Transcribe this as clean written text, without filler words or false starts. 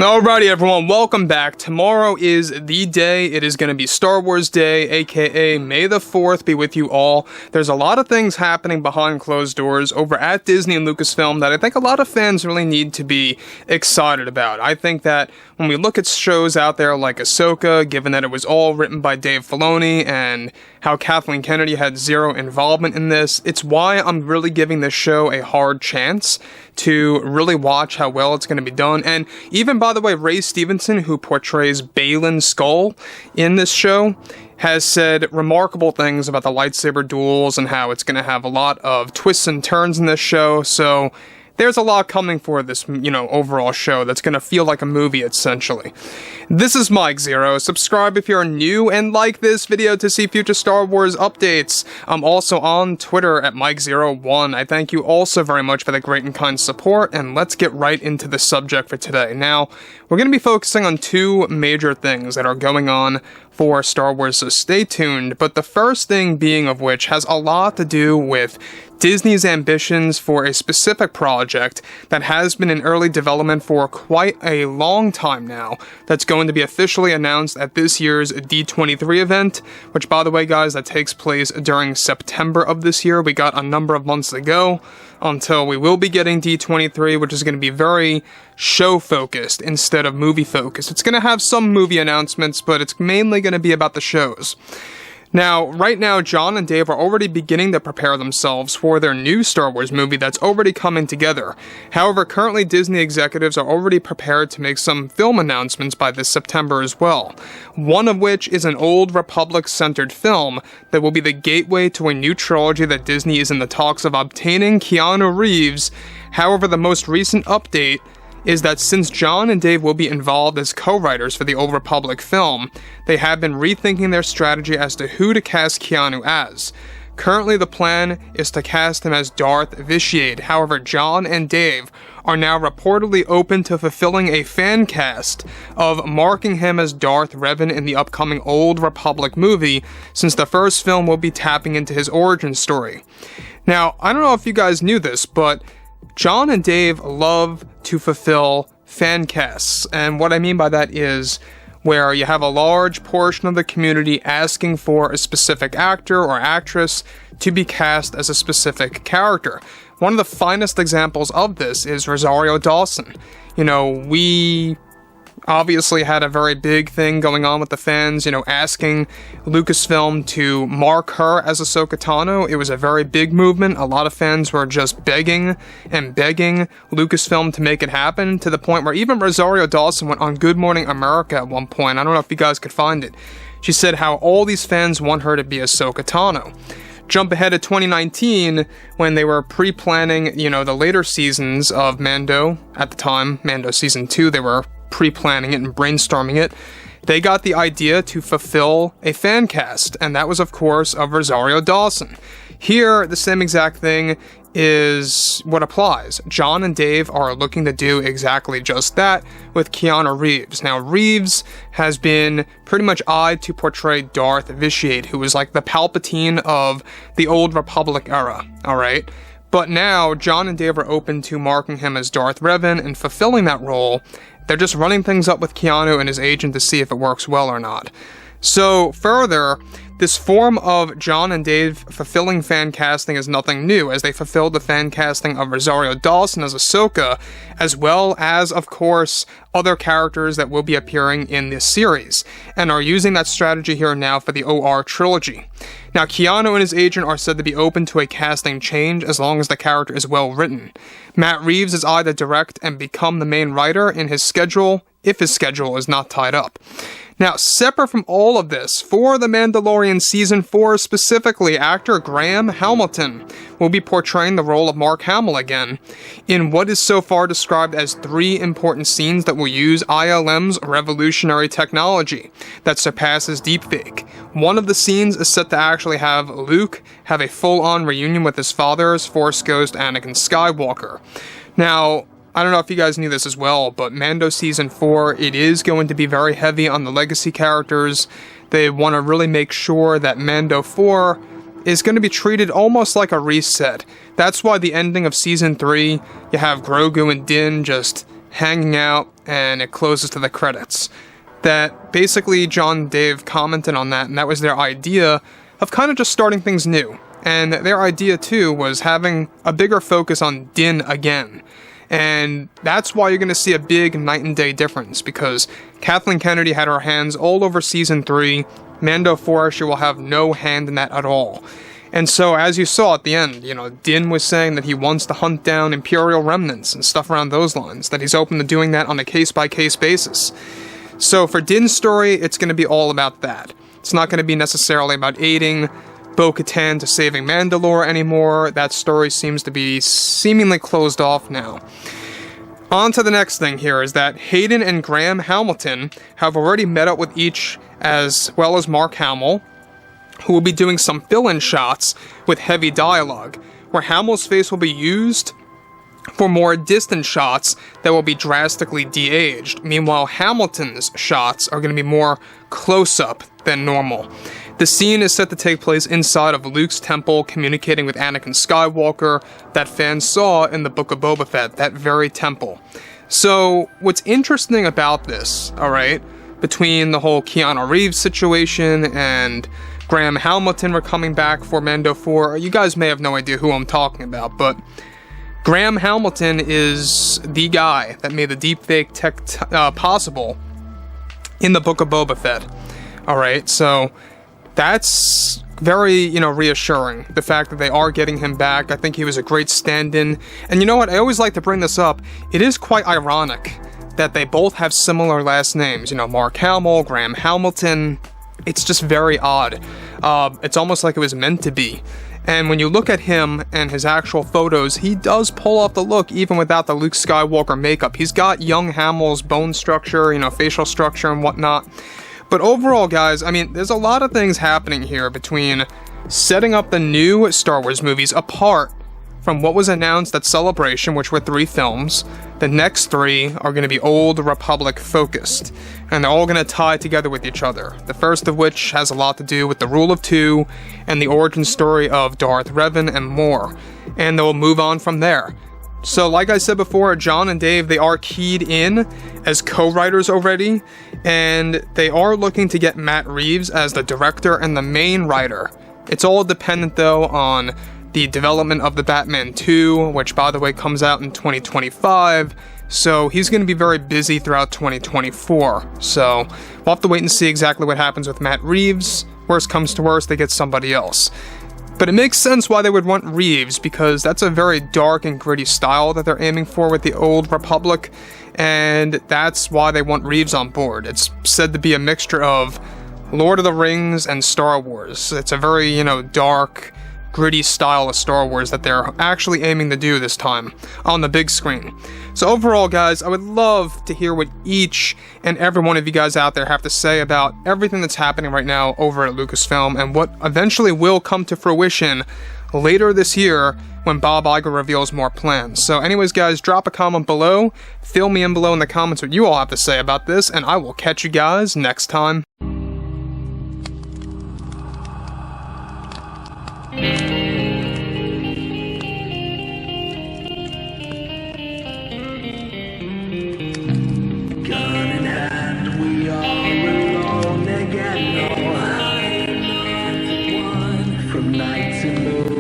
Alrighty everyone, welcome back. Tomorrow is the day. It is going to be Star Wars Day, aka May the 4th be with you all. There's a lot of things happening behind closed doors over at Disney and Lucasfilm that I think a lot of fans really need to be excited about. I think that when we look at shows out there like Ahsoka, given that it was all written by Dave Filoni and how Kathleen Kennedy had zero involvement in this, it's why I'm really giving this show a hard chance to really watch how well it's going to be done. And even, by the way, Ray Stevenson, who portrays Baylan Skoll in this show, has said remarkable things about the lightsaber duels and how it's going to have a lot of twists and turns in this show. So there's a lot coming for this, overall show that's going to feel like a movie, essentially. This is Mike Zero. Subscribe if you're new and like this video to see future Star Wars updates. I'm also on Twitter at Mike01. I thank you also very much for the great and kind support, and let's get right into the subject for today. Now, we're going to be focusing on two major things that are going on for Star Wars, so stay tuned. But the first thing being of which has a lot to do with Disney's ambitions for a specific project that has been in early development for quite a long time now, that's going to be officially announced at this year's D23 event, which, by the way, guys, that takes place during September of this year. We got a number of months to go until we will be getting D23, which is going to be very show-focused instead of movie-focused. It's going to have some movie announcements, but it's mainly going to be about the shows. Now, right now, John and Dave are already beginning to prepare themselves for their new Star Wars movie that's already coming together. However, currently Disney executives are already prepared to make some film announcements by this September as well. One of which is an Old Republic-centered film that will be the gateway to a new trilogy that Disney is in the talks of obtaining Keanu Reeves. However, the most recent update is that since John and Dave will be involved as co-writers for the Old Republic film, they have been rethinking their strategy as to who to cast Keanu as. Currently, the plan is to cast him as Darth Vitiate. However, John and Dave are now reportedly open to fulfilling a fan cast of marking him as Darth Revan in the upcoming Old Republic movie, since the first film will be tapping into his origin story. Now, I don't know if you guys knew this, but John and Dave love to fulfill fan casts, and what I mean by that is where you have a large portion of the community asking for a specific actor or actress to be cast as a specific character. One of the finest examples of this is Rosario Dawson. We obviously had a very big thing going on with the fans, asking Lucasfilm to mark her as Ahsoka Tano. It was a very big movement. A lot of fans were just begging and begging Lucasfilm to make it happen, to the point where even Rosario Dawson went on Good Morning America at one point. I don't know if you guys could find it. She said how all these fans want her to be Ahsoka Tano. Jump ahead to 2019, when they were pre-planning, the later seasons of Mando. At the time, Mando Season 2, they were pre-planning it and brainstorming it. They got the idea to fulfill a fan cast, and that was, of course, of Rosario Dawson. Here, the same exact thing is what applies. John and Dave are looking to do exactly just that with Keanu Reeves. Now, Reeves has been pretty much eyed to portray Darth Vitiate, who was like the Palpatine of the Old Republic era, alright? But now, John and Dave are open to marking him as Darth Revan and fulfilling that role. They're just running things up with Keanu and his agent to see if it works well or not. So, further, this form of John and Dave fulfilling fan casting is nothing new, as they fulfilled the fan casting of Rosario Dawson as Ahsoka, as well as, of course, other characters that will be appearing in this series, and are using that strategy here now for the OR trilogy. Now, Keanu and his agent are said to be open to a casting change as long as the character is well written. Matt Reeves is either direct and become the main writer in his schedule, if his schedule is not tied up. Now, separate from all of this, for The Mandalorian Season 4 specifically, actor Graham Hamilton will be portraying the role of Mark Hamill again, in what is so far described as 3 important scenes that will use ILM's revolutionary technology that surpasses deepfake. One of the scenes is set to actually have Luke have a full-on reunion with his father as Force Ghost Anakin Skywalker. Now, I don't know if you guys knew this as well, but Mando Season 4, it is going to be very heavy on the legacy characters. They want to really make sure that Mando 4 is going to be treated almost like a reset. That's why the ending of Season 3, you have Grogu and Din just hanging out and it closes to the credits. That basically John and Dave commented on that, and that was their idea of kind of just starting things new. And their idea too was having a bigger focus on Din again. And that's why you're going to see a big night and day difference, because Kathleen Kennedy had her hands all over Season 3, Mando 4 she will have no hand in that at all. And so, as you saw at the end, Din was saying that he wants to hunt down Imperial remnants and stuff around those lines, that he's open to doing that on a case-by-case basis. So for Din's story, it's going to be all about that. It's not going to be necessarily about aiding Bo-Katan to saving Mandalore anymore. That story seems to be seemingly closed off now. On to the next thing here is that Hayden and Graham Hamilton have already met up with each, as well as Mark Hamill, who will be doing some fill-in shots with heavy dialogue, where Hamill's face will be used for more distant shots that will be drastically de-aged. Meanwhile, Hamilton's shots are going to be more close-up than normal. The scene is set to take place inside of Luke's temple, communicating with Anakin Skywalker, that fans saw in the Book of Boba Fett, that very temple. So, what's interesting about this, alright, between the whole Keanu Reeves situation and Graham Hamilton were coming back for Mando 4, you guys may have no idea who I'm talking about, but Graham Hamilton is the guy that made the deepfake tech possible in the Book of Boba Fett. Alright, so that's very, reassuring. The fact that they are getting him back. I think he was a great stand-in. And you know what? I always like to bring this up. It is quite ironic that they both have similar last names. Mark Hamill, Graham Hamilton. It's just very odd. It's almost like it was meant to be. And when you look at him and his actual photos, he does pull off the look even without the Luke Skywalker makeup. He's got young Hamill's bone structure, facial structure and whatnot. But overall, guys, there's a lot of things happening here between setting up the new Star Wars movies apart from what was announced at Celebration, which were 3 films. The next 3 are going to be Old Republic focused, and they're all going to tie together with each other. The first of which has a lot to do with the Rule of Two and the origin story of Darth Revan and more, and they'll move on from there. So like I said before, John and Dave, they are keyed in as co-writers already, and they are looking to get Matt Reeves as the director and the main writer. It's all dependent though on the development of the Batman 2, which by the way comes out in 2025, so he's going to be very busy throughout 2024. So we'll have to wait and see exactly what happens with Matt Reeves. Worst comes to worst, they get somebody else. But it makes sense why they would want Reeves, because that's a very dark and gritty style that they're aiming for with the Old Republic, and that's why they want Reeves on board. It's said to be a mixture of Lord of the Rings and Star Wars. It's a very, dark, gritty style of Star Wars that they're actually aiming to do this time on the big screen. So overall, guys, I would love to hear what each and every one of you guys out there have to say about everything that's happening right now over at Lucasfilm and what eventually will come to fruition later this year when Bob Iger reveals more plans. So anyways, guys, drop a comment below, fill me in below in the comments what you all have to say about this, and I will catch you guys next time. From night to moon.